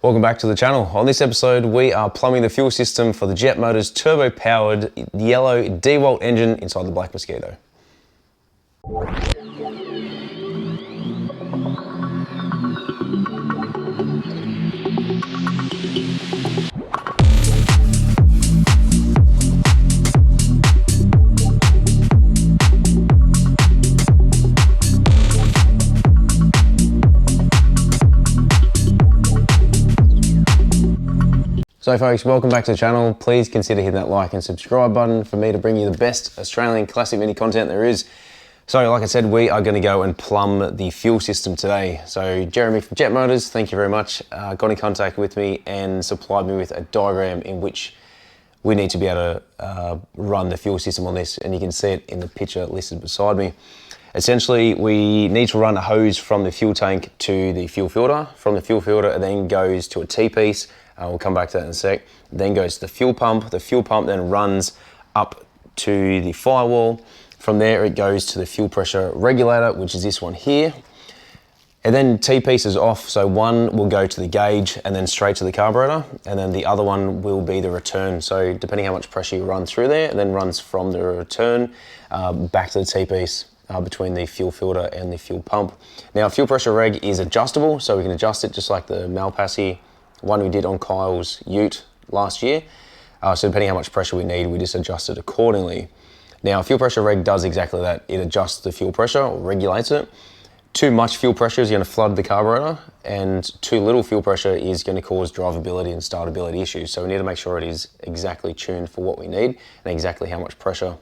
Welcome back to the channel. On this episode, we are plumbing the fuel system for the Jet Motors turbo-powered yellow DeWalt engine inside the Black Mosquito. So folks, welcome back to the channel. Please consider hitting that like and subscribe button for me to bring you the best Australian classic mini content there is. So like I said, we are going to go and plumb the fuel system today. So Jeremy from Jet Motors, thank you very much, got in contact with me and supplied me with a diagram in which we need to be able to run the fuel system on this, and you can see it in the picture listed beside me. Essentially, we need to run a hose from the fuel tank to the fuel filter. From the fuel filter, it then goes to a T-piece. We'll come back to that in a sec. Then goes to the fuel pump. The fuel pump then runs up to the firewall. From there, it goes to the fuel pressure regulator, which is this one here. And then T-piece is off, so one will go to the gauge and then straight to the carburetor, and then the other one will be the return. So depending how much pressure you run through there, it then runs from the return back to the T-piece between the fuel filter and the fuel pump. Now, fuel pressure reg is adjustable, so we can adjust it just like the Malpassi one we did on Kyle's Ute last year. So depending how much pressure we need, we just adjust it accordingly. Now, fuel pressure reg does exactly that. It adjusts the fuel pressure, or regulates it. Too much fuel pressure is going to flood the carburetor, and too little fuel pressure is going to cause drivability and startability issues. So we need to make sure it is exactly tuned for what we need and exactly how much pressure.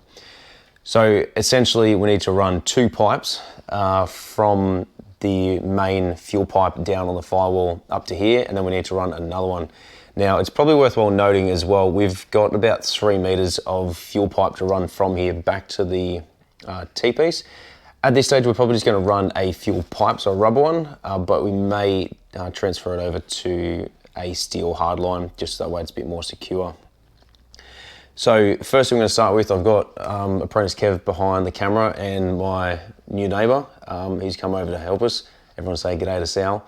So essentially, we need to run two pipes from the main fuel pipe down on the firewall up to here, and then we need to run another one. Now, it's probably worthwhile noting as well, we've got about 3 meters of fuel pipe to run from here back to the T-piece. At this stage, we're probably just going to run a fuel pipe, so a rubber one, but we may transfer it over to a steel hard line, just that way it's a bit more secure. So first thing I'm going to start with, I've got apprentice Kev behind the camera and my new neighbour. He's come over to help us. Everyone say g'day to Sal.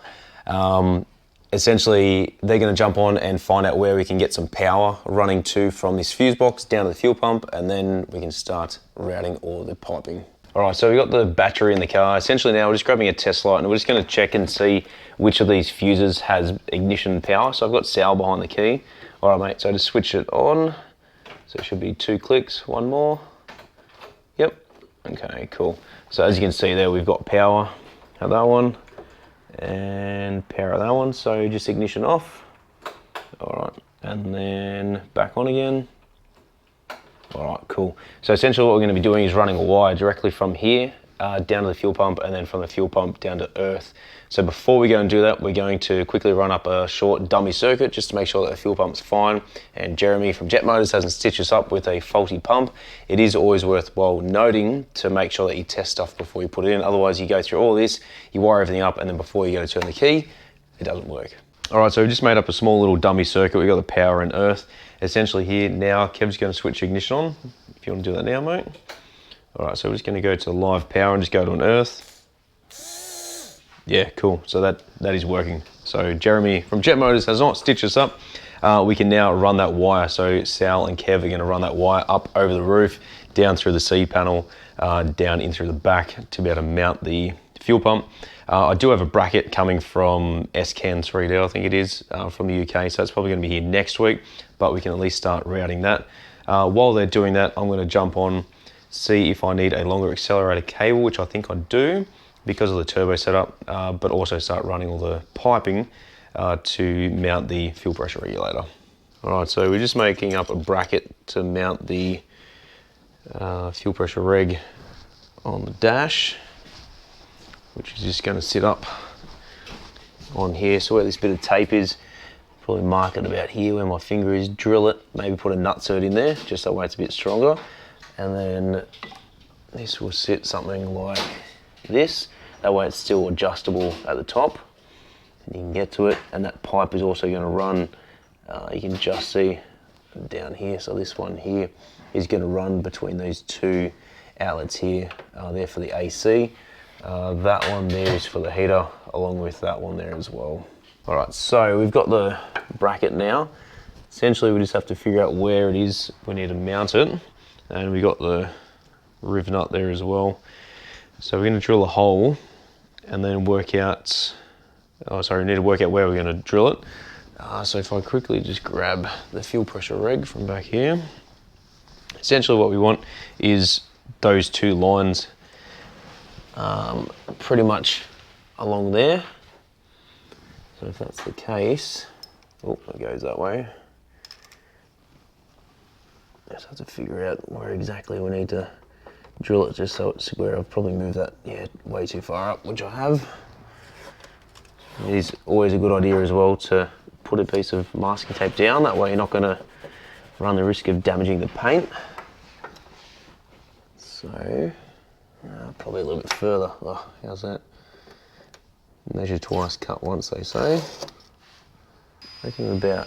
Essentially, they're going to jump on and find out where we can get some power running to from this fuse box down to the fuel pump, and then we can start routing all the piping. All right, so we've got the battery in the car. Essentially now we're just grabbing a test light and we're just going to check and see which of these fuses has ignition power. So I've got Sal behind the key. All right, mate, so just switch it on. So it should be 2 clicks, one more. Yep, okay, cool. So as you can see there, we've got power at that one and power at that one. So just ignition off. All right, and then back on again. All right, cool. So essentially what we're going to be doing is running a wire directly from here down to the fuel pump, and then from the fuel pump down to earth. So before we go and do that, we're going to quickly run up a short dummy circuit just to make sure that the fuel pump's fine. And Jeremy from Jet Motors hasn't stitched us up with a faulty pump. It is always worthwhile noting to make sure that you test stuff before you put it in. Otherwise, you go through all this, you wire everything up, and then before you go to turn the key, it doesn't work. All right, so we just made up a small little dummy circuit. We've got the power and earth. Essentially here now, Kev's going to switch ignition on. If you want to do that now, mate. All right, so we're just going to go to live power and just go to an earth. Yeah, cool. So that is working. So Jeremy from Jet Motors has not stitched us up. We can now run that wire. So Sal and Kev are going to run that wire up over the roof, down through the C panel, down in through the back to be able to mount the fuel pump. I do have a bracket coming from SCAN 3D, I think it is, from the UK. So it's probably going to be here next week, but we can at least start routing that. While they're doing that, I'm going to jump on, see if I need a longer accelerator cable, which I think I do because of the turbo setup, but also start running all the piping to mount the fuel pressure regulator. All right, so we're just making up a bracket to mount the fuel pressure reg on the dash, which is just going to sit up on here. So where this bit of tape is, probably mark it about here where my finger is, drill it, maybe put a nutsert in there, just that way it's a bit stronger. And then this will sit something like this. That way it's still adjustable at the top. And you can get to it, and that pipe is also going to run, you can just see down here. So this one here is going to run between these two outlets here. There for the AC. That one there is for the heater, along with that one there as well. All right, so we've got the bracket now. Essentially, we just have to figure out where it is we need to mount it. And we got the riv nut there as well. So we're gonna drill a hole and then work out, we need to work out where we're gonna drill it. So if I quickly just grab the fuel pressure reg from back here. Essentially what we want is those two lines pretty much along there. So if that's the case, oh, it goes that way. Just have to figure out where exactly we need to drill it, just so it's square. I've probably moved that, way too far up, which I have. It is always a good idea as well to put a piece of masking tape down, that way you're not gonna run the risk of damaging the paint. So, probably a little bit further. Oh, how's that? Measure twice, cut once, they say. I reckon about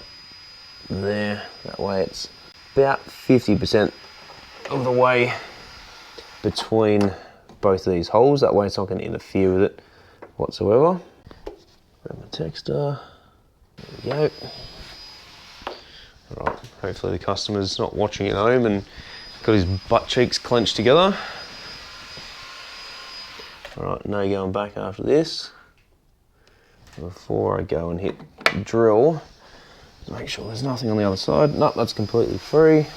there, that way it's about 50% of the way between both of these holes, that way it's not going to interfere with it whatsoever. Grab my texter, there we go. Alright, hopefully the customer's not watching at home and got his butt cheeks clenched together. Alright, no going back after this. Before I go and hit drill, make sure there's nothing on the other side. Nope, that's completely free.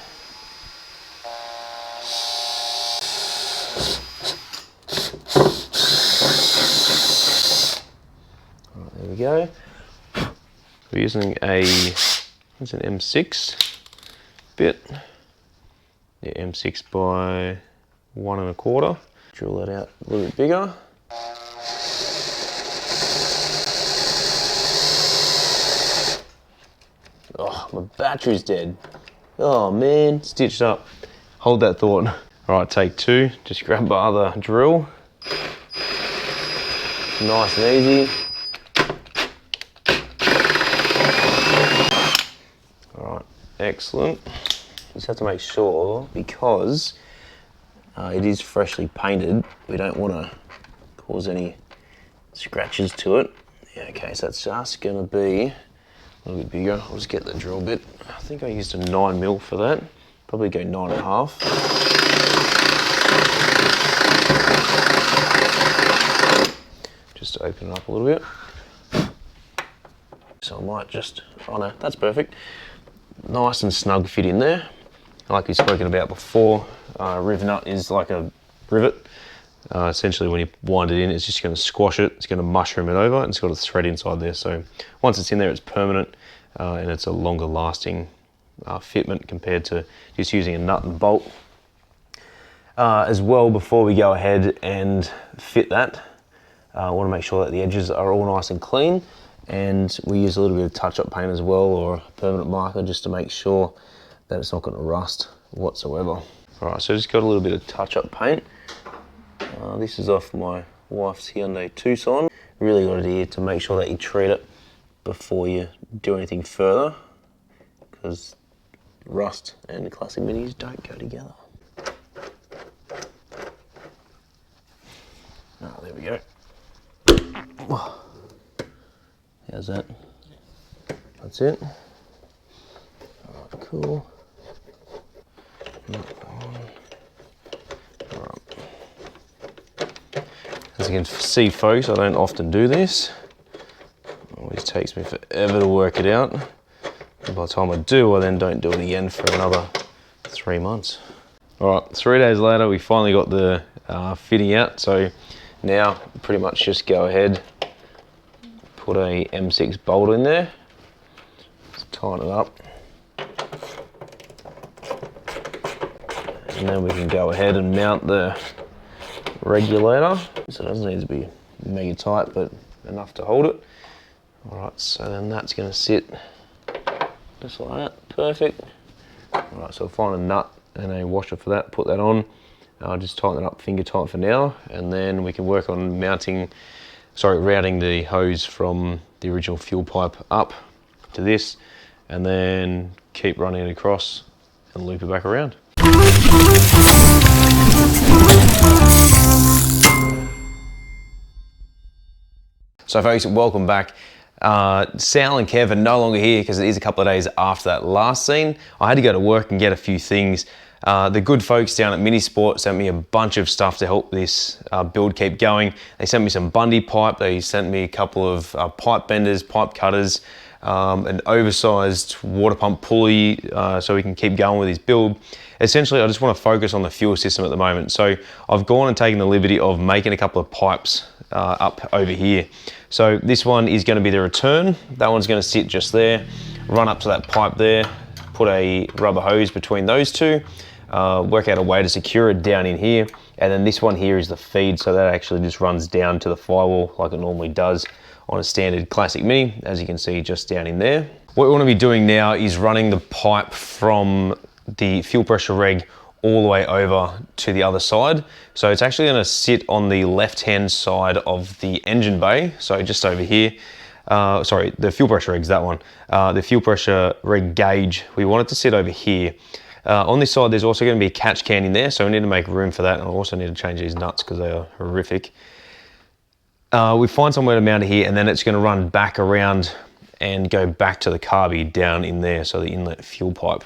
Right, there we go. We're using it's an M6 bit. Yeah, M6 by 1 1/4. Drill that out a little bit bigger. Oh, my battery's dead. Oh man, stitched up. Hold that thought. All right, take 2. Just grab my other drill. Nice and easy. All right, excellent. Just have to make sure, because it is freshly painted, we don't want to cause any scratches to it. Yeah, okay, so that's just gonna be a little bit bigger. I'll just get the drill bit. I think I used a 9mm for that. Probably go 9.5. Just to open it up a little bit. So I might just, oh no, that's perfect. Nice and snug fit in there. Like we've spoken about before, riv nut is like a rivet. Essentially when you wind it in, it's just going to squash it, it's going to mushroom it over, and it's got a thread inside there. So once it's in there, it's permanent, and it's a longer lasting fitment compared to just using a nut and bolt. As well, before we go ahead and fit that, I want to make sure that the edges are all nice and clean, and we use a little bit of touch-up paint as well, or a permanent marker, just to make sure that it's not going to rust whatsoever. All right, so just got a little bit of touch-up paint. This is off my wife's Hyundai Tucson. Really good idea to make sure that you treat it before you do anything further, because rust and classic minis don't go together. Oh, there we go. How's that? That's it. All right, cool. As you can see, folks, I don't often do this. It always takes me forever to work it out. And by the time I do, I then don't do it again for another 3 months. All right, 3 days later, we finally got the fitting out. So now, pretty much just go ahead, put a M6 bolt in there, just tighten it up. And then we can go ahead and mount the regulator. So it doesn't need to be mega tight, but enough to hold it. All right, so then that's gonna sit just like that, perfect. All right, so I'll find a nut and a washer for that, put that on. I'll just tighten it up finger tight for now, and then we can work on routing the hose from the original fuel pipe up to this, and then keep running it across and loop it back around. So folks, welcome back. Sal and Kev are no longer here because it is a couple of days after that last scene. I had to go to work and get a few things. The good folks down at Minisport sent me a bunch of stuff to help this build keep going. They sent me some Bundy pipe. They sent me a couple of pipe benders, pipe cutters, an oversized water pump pulley so we can keep going with this build. Essentially, I just want to focus on the fuel system at the moment. So I've gone and taken the liberty of making a couple of pipes up over here. So this one is going to be the return. That one's going to sit just there, run up to that pipe there, put a rubber hose between those two, work out a way to secure it down in here. And then this one here is the feed. So that actually just runs down to the firewall like it normally does on a standard classic Mini, as you can see just down in there. What we want to be doing now is running the pipe from the fuel pressure reg all the way over to the other side. So it's actually going to sit on the left-hand side of the engine bay. So just over here, sorry, the fuel pressure reg's that one. The fuel pressure reg gauge, we want it to sit over here. On this side, there's also going to be a catch can in there, so we need to make room for that. And I also need to change these nuts because they are horrific. We find somewhere to mount it here, and then it's going to run back around and go back to the carby down in there, so the inlet fuel pipe.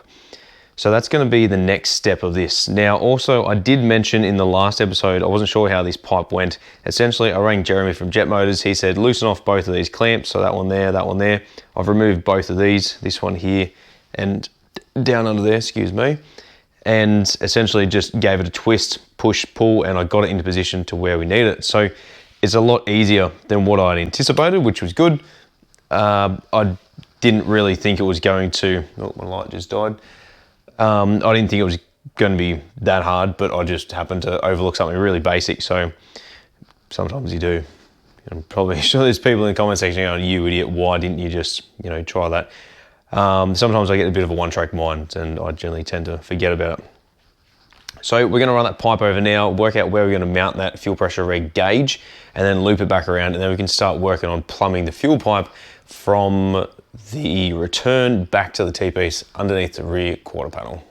So that's going to be the next step of this. Now, also, I did mention in the last episode, I wasn't sure how this pipe went. Essentially, I rang Jeremy from Jet Motors. He said, loosen off both of these clamps. So that one there, that one there. I've removed both of these, this one here, and down under there, excuse me. And essentially just gave it a twist, push, pull, and I got it into position to where we need it. So it's a lot easier than what I'd anticipated, which was good. I didn't really think it was going to, oh, my light just died. I didn't think it was going to be that hard, but I just happened to overlook something really basic. So sometimes you do. I'm probably sure there's people in the comment section going, you idiot, why didn't you just, try that? Sometimes I get a bit of a one-track mind and I generally tend to forget about it. So we're going to run that pipe over now, work out where we're going to mount that fuel pressure reg gauge, and then loop it back around, and then we can start working on plumbing the fuel pipe from the return back to the T-piece underneath the rear quarter panel.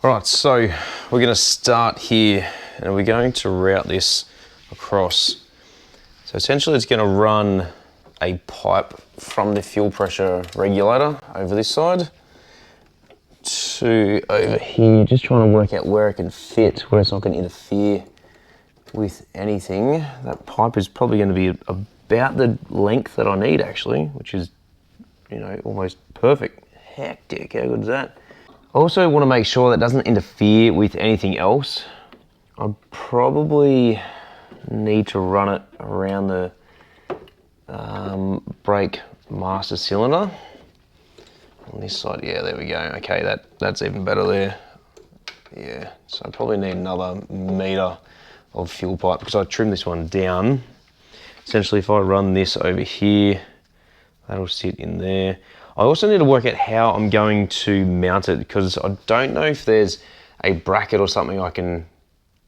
All right, so we're going to start here, and we're going to route this across. So essentially it's going to run a pipe from the fuel pressure regulator over this side to over here, just trying to work out where it can fit, where it's not going to interfere with anything. That pipe is probably going to be about the length that I need actually, which is, almost perfect. Hectic, how good is that? I also want to make sure that doesn't interfere with anything else. I probably need to run it around the brake master cylinder. On this side, yeah, there we go. Okay, that's even better there. Yeah, so I probably need another meter of fuel pipe because I trimmed this one down. Essentially, if I run this over here, that'll sit in there. I also need to work out how I'm going to mount it because I don't know if there's a bracket or something I can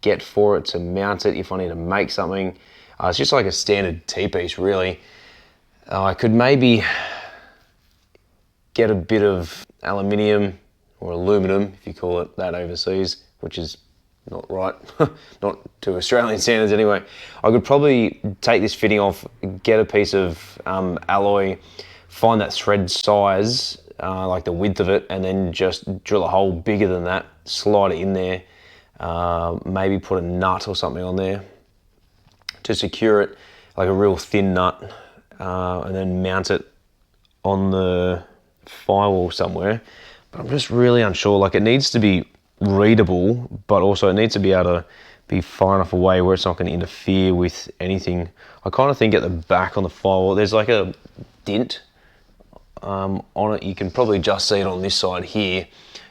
get for it to mount it if I need to make something. It's just like a standard T-piece, really. I could maybe get a bit of aluminium or aluminum, if you call it that overseas, which is not right, not to Australian standards anyway. I could probably take this fitting off, get a piece of alloy, find that thread size, like the width of it, and then just drill a hole bigger than that, slide it in there, maybe put a nut or something on there to secure it, like a real thin nut, and then mount it on the firewall somewhere. But I'm just really unsure. Like, it needs to be readable, but also it needs to be able to be far enough away where it's not going to interfere with anything. I kind of think at the back on the firewall there's like a dent on it. You can probably just see it on this side here,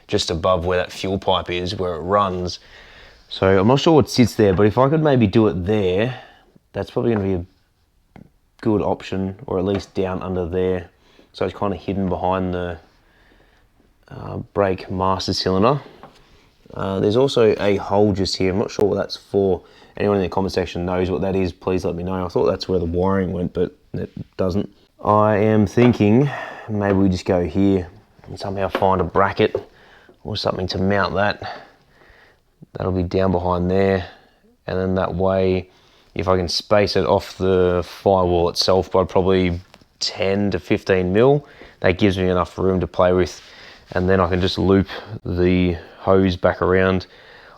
just above where that fuel pipe is, where it runs. So I'm not sure what sits there, but if I could maybe do it there, that's probably going to be a good option, or at least down under there. So it's kind of hidden behind the brake master cylinder. There's also a hole just here. I'm not sure what that's for. Anyone in the comment section knows what that is, please let me know. I thought that's where the wiring went, but it doesn't. I am thinking maybe we just go here and somehow find a bracket or something to mount that. That'll be down behind there. And then that way, if I can space it off the firewall itself by probably 10 to 15 mil. That gives me enough room to play with, and then I can just loop the hose back around.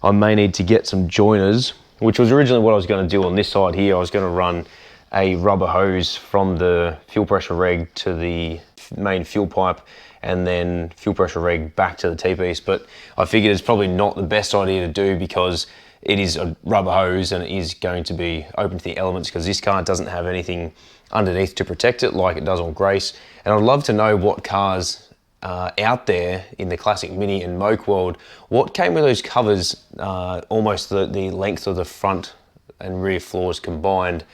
I may need to get some joiners, which was originally what I was going to do on this side here. I was going to run a rubber hose from the fuel pressure reg to the main fuel pipe, and then fuel pressure reg back to the T-piece, but I figured it's probably not the best idea to do because it is a rubber hose and it is going to be open to the elements, because this car doesn't have anything underneath to protect it like it does on Grace. And I'd love to know what cars out there in the classic Mini and Moke world, what came with those covers, almost the length of the front and rear floors combined,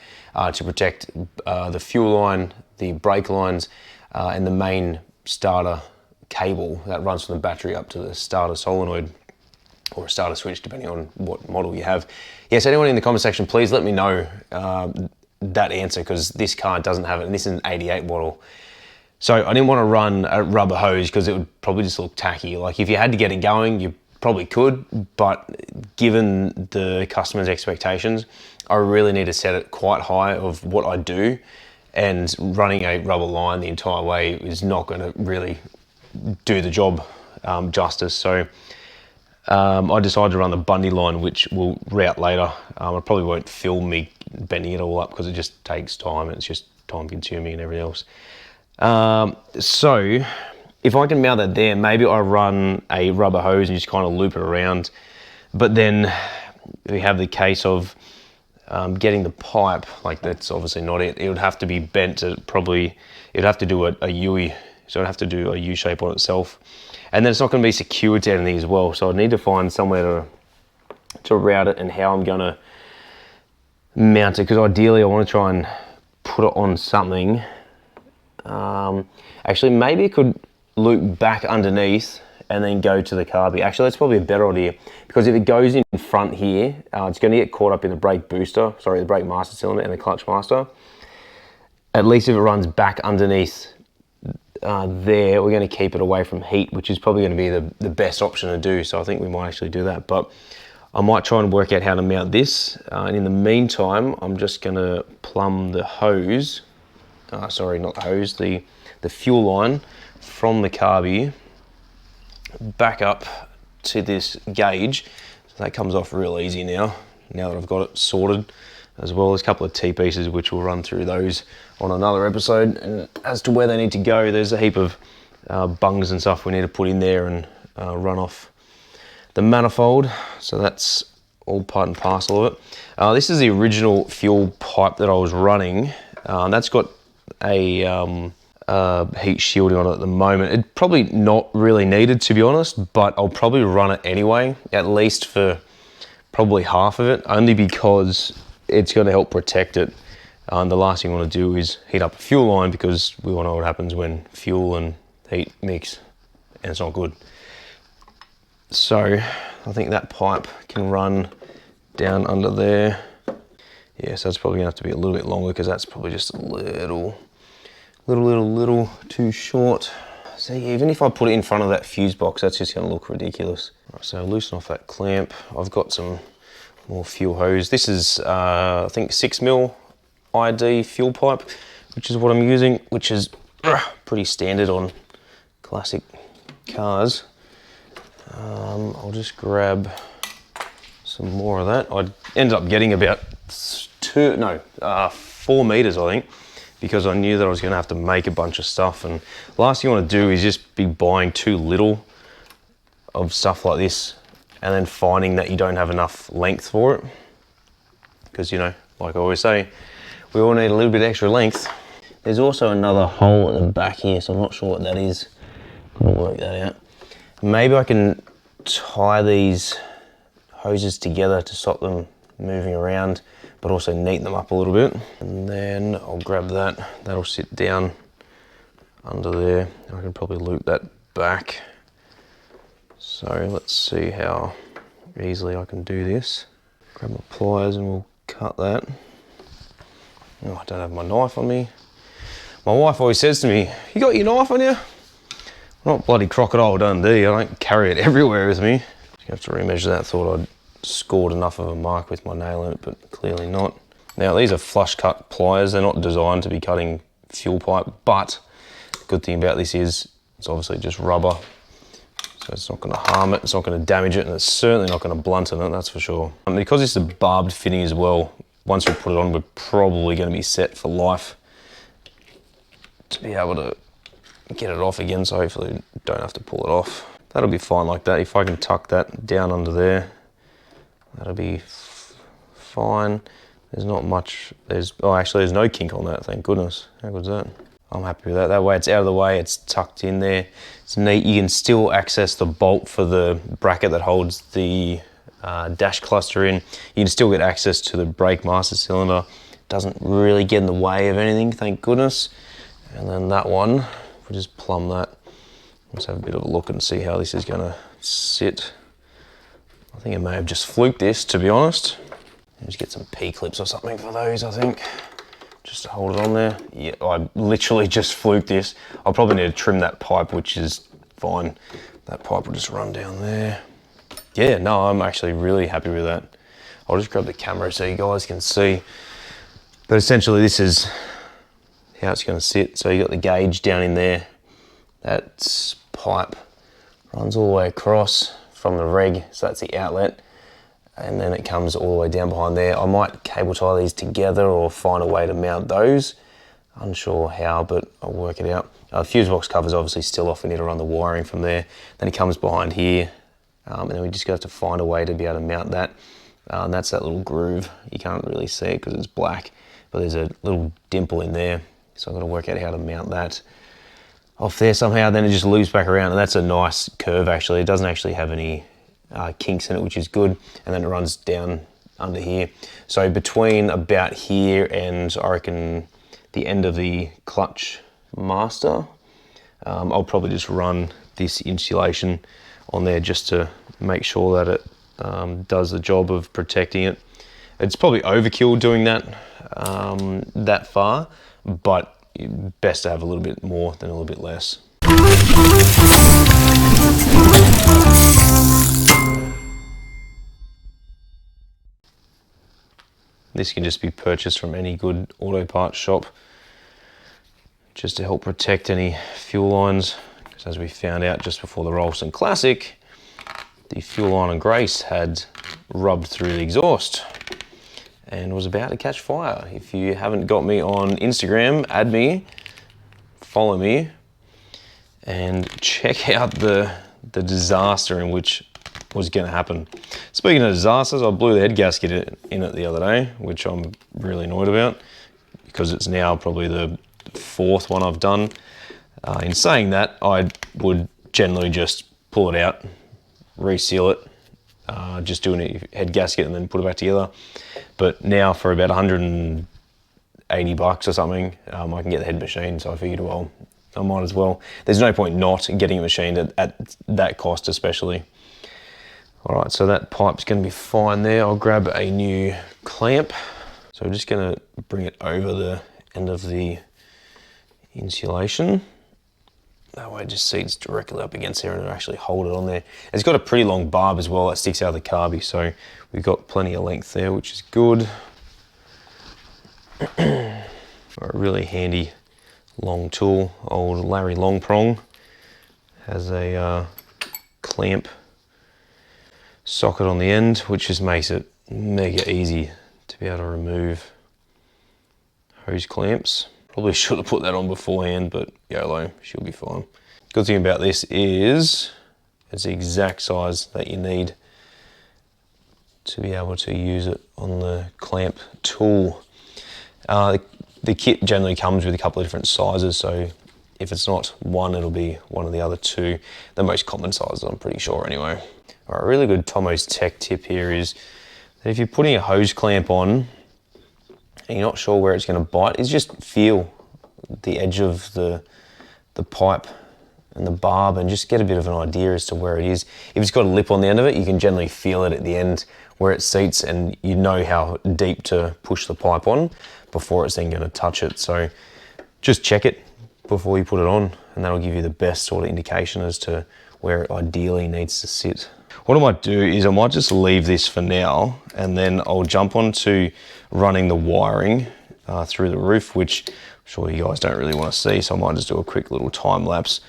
to protect the fuel line, the brake lines, and the main starter cable that runs from the battery up to the starter solenoid or a starter switch, depending on what model you have. Yes, anyone in the comment section, please let me know that answer, because this car doesn't have it, and this is an 88 model. So I didn't want to run a rubber hose because it would probably just look tacky. Like if you had to get it going, you probably could, but given the customer's expectations, I really need to set it quite high of what I do, and running a rubber line the entire way is not going to really do the job justice. So I decided to run the Bundy line, which we'll route later. I probably won't film me bending it all up because it just takes time and it's just time consuming and everything else. So if I can mount that there, maybe I run a rubber hose and just kind of loop it around. But then we have the case of getting the pipe, like that's obviously not it. It would have to be bent to probably, it would have to do a U-ey, so I'd have to do a U-shape on itself. And then it's not going to be secured to anything as well, so I need to find somewhere to route it and how I'm going to mount it, because ideally I want to try and put it on something. Actually, maybe it could loop back underneath and then go to the carby. Actually, that's probably a better idea, because if it goes in front here, it's going to get caught up in the brake booster, sorry, the brake master cylinder and the clutch master. At least if it runs back underneath there, we're going to keep it away from heat, which is probably going to be the best option to do. So I think we might actually do that, but I might try and work out how to mount this. And in the meantime, I'm just going to plumb the hose, sorry, not the hose, the fuel line from the carby back up to this gauge. So that comes off real easy now that I've got it sorted, as well as a couple of T-pieces, which we'll run through those on another episode. And as to where they need to go, there's a heap of bungs and stuff we need to put in there and run off the manifold. So that's all part and parcel of it. This is the original fuel pipe that I was running. That's got a heat shielding on it at the moment. It's probably not really needed, to be honest, but I'll probably run it anyway, at least for probably half of it, only because it's going to help protect it. The last thing I want to do is heat up a fuel line, because we all know what happens when fuel and heat mix, and it's not good. So I think that pipe can run down under there. Yeah, so that's probably gonna have to be a little bit longer, because that's probably just a little too short. So even if I put it in front of that fuse box, that's just gonna look ridiculous. Right, so loosen off that clamp. I've got some more fuel hose. This is, I think 6mm ID fuel pipe, which is what I'm using, which is pretty standard on classic cars. I'll just grab some more of that. I ended up getting about 4 meters, I think, because I knew that I was going to have to make a bunch of stuff. And the last thing you want to do is just be buying too little of stuff like this and then finding that you don't have enough length for it. Because, you know, like I always say, we all need a little bit extra length. There's also another hole at the back here, so I'm not sure what that is. I'll work that out. Maybe I can tie these hoses together to stop them moving around, but also neaten them up a little bit. And then I'll grab that. That'll sit down under there. I can probably loop that back. So let's see how easily I can do this. Grab my pliers and we'll cut that. Oh, I don't have my knife on me. My wife always says to me, "You got your knife on you?" I'm not bloody Crocodile Dundee, I don't carry it everywhere with me. Just have to remeasure that. Thought I'd scored enough of a mark with my nail in it, but clearly not. Now these are flush cut pliers. They're not designed to be cutting fuel pipe, but the good thing about this is it's obviously just rubber, so it's not going to harm it, it's not going to damage it, and it's certainly not going to blunt it, that's for sure. And because it's a barbed fitting as well, once we put it on, we're probably going to be set for life to be able to get it off again, so hopefully don't have to pull it off. That'll be fine like that. If I can tuck that down under there, that'll be fine. There's not much, actually there's no kink on that, thank goodness. How good's that? I'm happy with that. That way it's out of the way, it's tucked in there. It's neat. You can still access the bolt for the bracket that holds the dash cluster in. You can still get access to the brake master cylinder. Doesn't really get in the way of anything, thank goodness. And then that one, we'll just plumb that. Let's have a bit of a look and see how this is gonna sit. I think I may have just fluked this, to be honest. Just get some P-clips or something for those, I think. Just to hold it on there. Yeah, I literally just fluked this. I'll probably need to trim that pipe, which is fine. That pipe will just run down there. Yeah, no, I'm actually really happy with that. I'll just grab the camera so you guys can see. But essentially this is how it's gonna sit. So you got the gauge down in there. That pipe runs all the way across from the reg, so that's the outlet. And then it comes all the way down behind there. I might cable tie these together or find a way to mount those. Unsure how, but I'll work it out. The fuse box cover's obviously still off. We need to run the wiring from there. Then it comes behind here, and then we just have to find a way to be able to mount that. And that's that little groove. You can't really see it because it's black, but there's a little dimple in there. So I've got to work out how to mount that off there somehow. Then it just loops back around, and that's a nice curve actually. It doesn't actually have any kinks in it, which is good, and then it runs down under here. So between about here and I reckon the end of the clutch master, I'll probably just run this insulation on there just to make sure that it does the job of protecting it. It's probably overkill doing that that far, but best to have a little bit more than a little bit less. This can just be purchased from any good auto parts shop just to help protect any fuel lines, because as we found out just before the Rolston Classic, the fuel line and grace had rubbed through the exhaust and was about to catch fire. If you haven't got me on Instagram, add me, follow me, and check out the disaster in which was going to happen. Speaking of disasters, I blew the head gasket in it the other day, which I'm really annoyed about because it's now probably the fourth one I've done. In saying that, I would generally just pull it out, reseal it, just do a head gasket and then put it back together. But now for about 180 bucks or something, I can get the head machined, so I figured, well, I might as well. There's no point not getting it machined at that cost especially. All right, so that pipe's gonna be fine there. I'll grab a new clamp. So we're just gonna bring it over the end of the insulation. That way it just seats directly up against there and it'll actually hold it on there. It's got a pretty long barb as well that sticks out of the carby, so we've got plenty of length there, which is good. A really handy long tool. Old Larry Long Prong has a clamp socket on the end, which just makes it mega easy to be able to remove hose clamps. Probably should have put that on beforehand, but YOLO, she'll be fine. Good thing about this is it's the exact size that you need to be able to use it on the clamp tool. The kit generally comes with a couple of different sizes, so if it's not one, it'll be one of the other two. The most common sizes, I'm pretty sure anyway. All right, a really good Tomo's tech tip here is that if you're putting a hose clamp on and you're not sure where it's going to bite, is just feel the edge of the pipe and the barb and just get a bit of an idea as to where it is. If it's got a lip on the end of it, you can generally feel it at the end where it seats, and you know how deep to push the pipe on before it's then going to touch it. So just check it before you put it on, and that'll give you the best sort of indication as to where it ideally needs to sit. What I might do is I might just leave this for now, and then I'll jump onto running the wiring through the roof, which sure you guys don't really want to see, so I might just do a quick little time lapse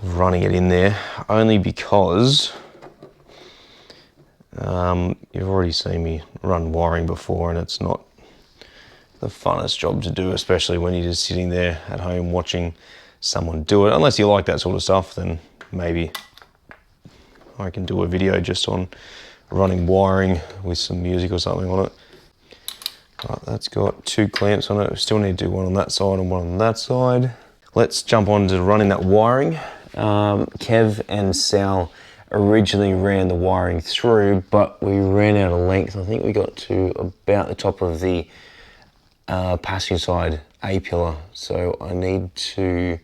of running it in there, only because you've already seen me run wiring before, and it's not the funnest job to do, especially when you're just sitting there at home watching someone do it. Unless you like that sort of stuff, then maybe I can do a video just on running wiring with some music or something on it. Right, that's got 2 clamps on it. We still need to do one on that side and one on that side. Let's jump on to running that wiring. Kev and Sal originally ran the wiring through, but we ran out of length. I think we got to about the top of the passenger side A-pillar, so I need to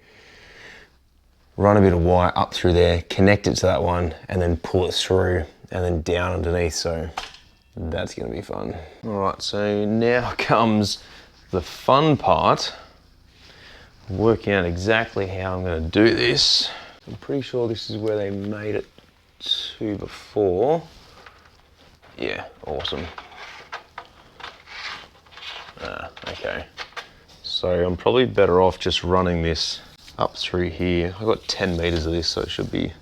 run a bit of wire up through there, connect it to that one, and then pull it through and then down underneath, so that's gonna be fun. All right, so now comes the fun part, working out exactly how I'm gonna do this. I'm pretty sure this is where they made it to before. Yeah, awesome. Okay, so I'm probably better off just running this up through here. I've got 10 meters of this, so it should be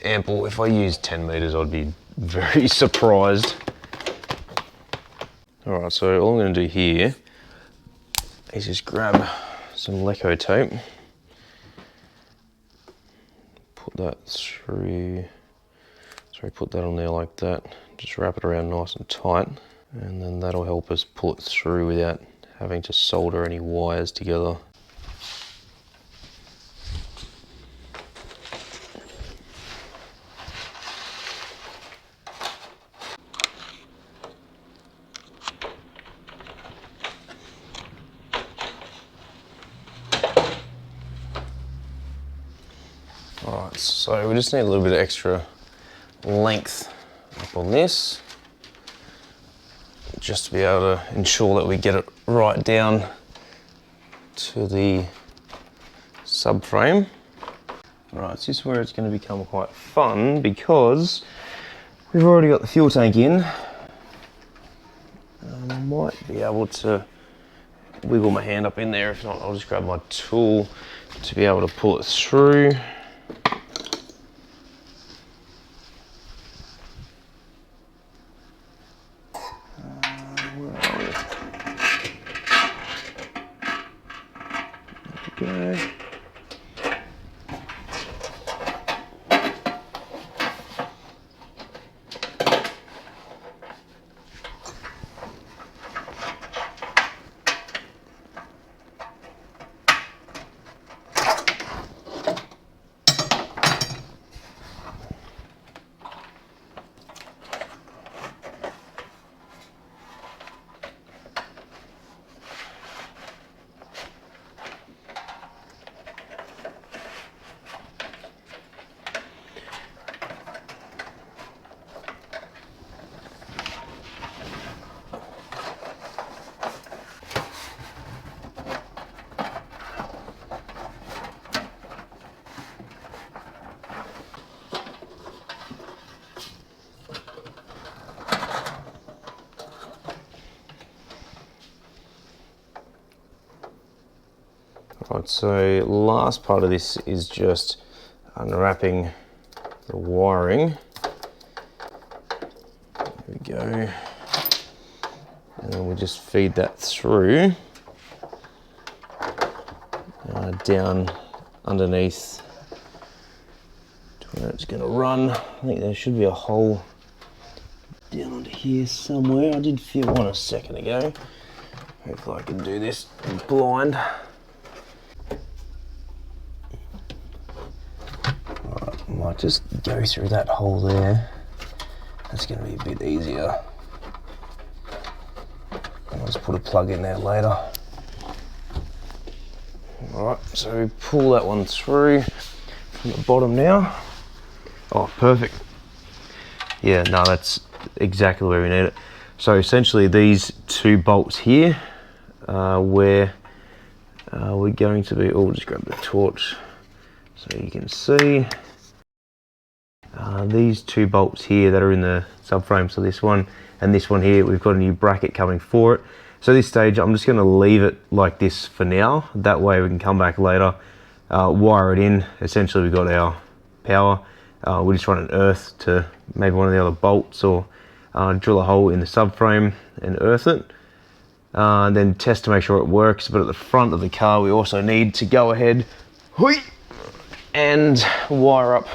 ample. If I use 10 meters, I'd be very surprised. All right, so all I'm gonna do here is just grab some Leco tape, put that through, sorry, put that on there like that, just wrap it around nice and tight, and then that'll help us pull it through without having to solder any wires together. Alright, so we just need a little bit of extra length up on this, just to be able to ensure that we get it right down to the subframe. Alright, so this is where it's going to become quite fun, because we've already got the fuel tank in. I might be able to wiggle my hand up in there. If not, I'll just grab my tool to be able to pull it through. Go. Right, so last part of this is just unwrapping the wiring. There we go. And then we just feed that through down underneath to where it's going to run. I think there should be a hole down under here somewhere. I did feel one a second ago. Hopefully I can do this blind. Alright, might just go through that hole there. That's going to be a bit easier. I'll just put a plug in there later. Alright, so pull that one through from the bottom now. Oh, perfect. Yeah, no, that's exactly where we need it. So essentially these two bolts here where we're going to be, oh, just grab the torch so you can see. These two bolts here that are in the subframe, so this one and this one here, we've got a new bracket coming for it. So this stage, I'm just going to leave it like this for now. That way we can come back later, wire it in. Essentially, we've got our power. We just run an earth to maybe one of the other bolts, or drill a hole in the subframe and earth it. Then test to make sure it works. But at the front of the car, we also need to go ahead and wire up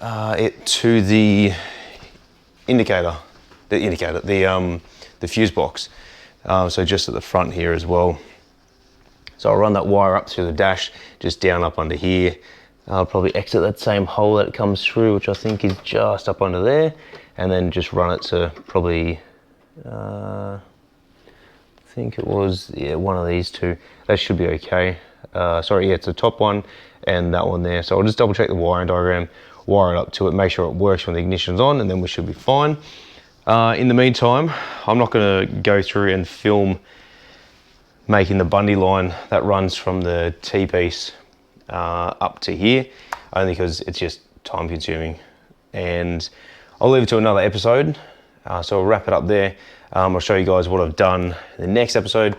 it to the the fuse box. So just at the front here as well. So I'll run that wire up through the dash, just down up under here. I'll probably exit that same hole that it comes through, which I think is just up under there, and then just run it to probably, I think it was, yeah, one of these two. That should be okay. Sorry, yeah, it's the top one and that one there. So I'll just double check the wiring diagram, wire it up to it, make sure it works when the ignition's on, and then we should be fine. In the meantime, I'm not going to go through and film making the Bundy line that runs from the T-piece up to here, only because it's just time consuming, and I'll leave it to another episode. So I'll wrap it up there. I'll show you guys what I've done in the next episode.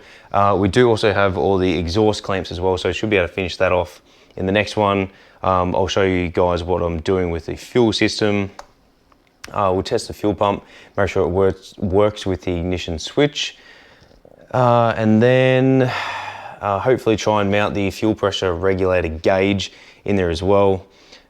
We do also have all the exhaust clamps as well, so I should be able to finish that off in the next one. I'll show you guys what I'm doing with the fuel system. We'll test the fuel pump, make sure it works with the ignition switch, and then hopefully try and mount the fuel pressure regulator gauge in there as well.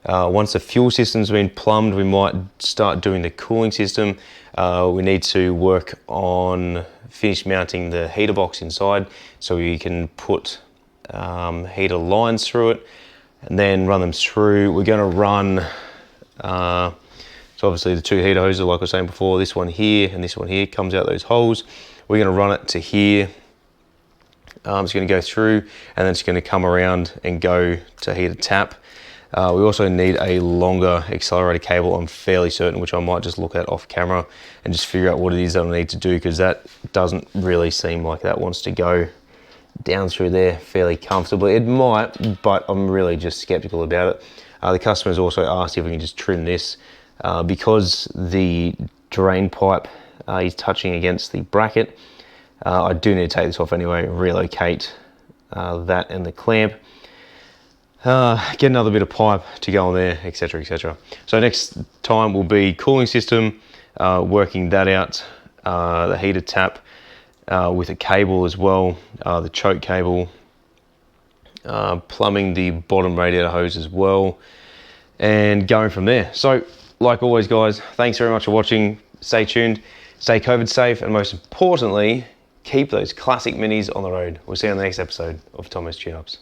Once the fuel system's been plumbed, we might start doing the cooling system. We need to work on finish mounting the heater box inside, so we can put heater lines through it and then run them through. We're going to run so obviously the two heater hoses, like I was saying before, this one here and this one here comes out those holes. We're going to run it to here. It's going to go through, and then it's going to come around and go to heater tap. We also need a longer accelerator cable, I'm fairly certain, which I might just look at off camera and just figure out what it is that I need to do, because that doesn't really seem like that wants to go down through there fairly comfortably. It might, but I'm really just skeptical about it. The customer's also asked if we can just trim this. Because the drain pipe is touching against the bracket, I do need to take this off anyway, relocate that and the clamp, get another bit of pipe to go on there, etc, etc. So next time will be cooling system, working that out, the heater tap with a cable as well, the choke cable, plumbing the bottom radiator hose as well, and going from there. So like always, guys, thanks very much for watching. Stay tuned, stay COVID safe, and most importantly, keep those classic minis on the road. We'll see you on the next episode of Tomo's Tune Ups.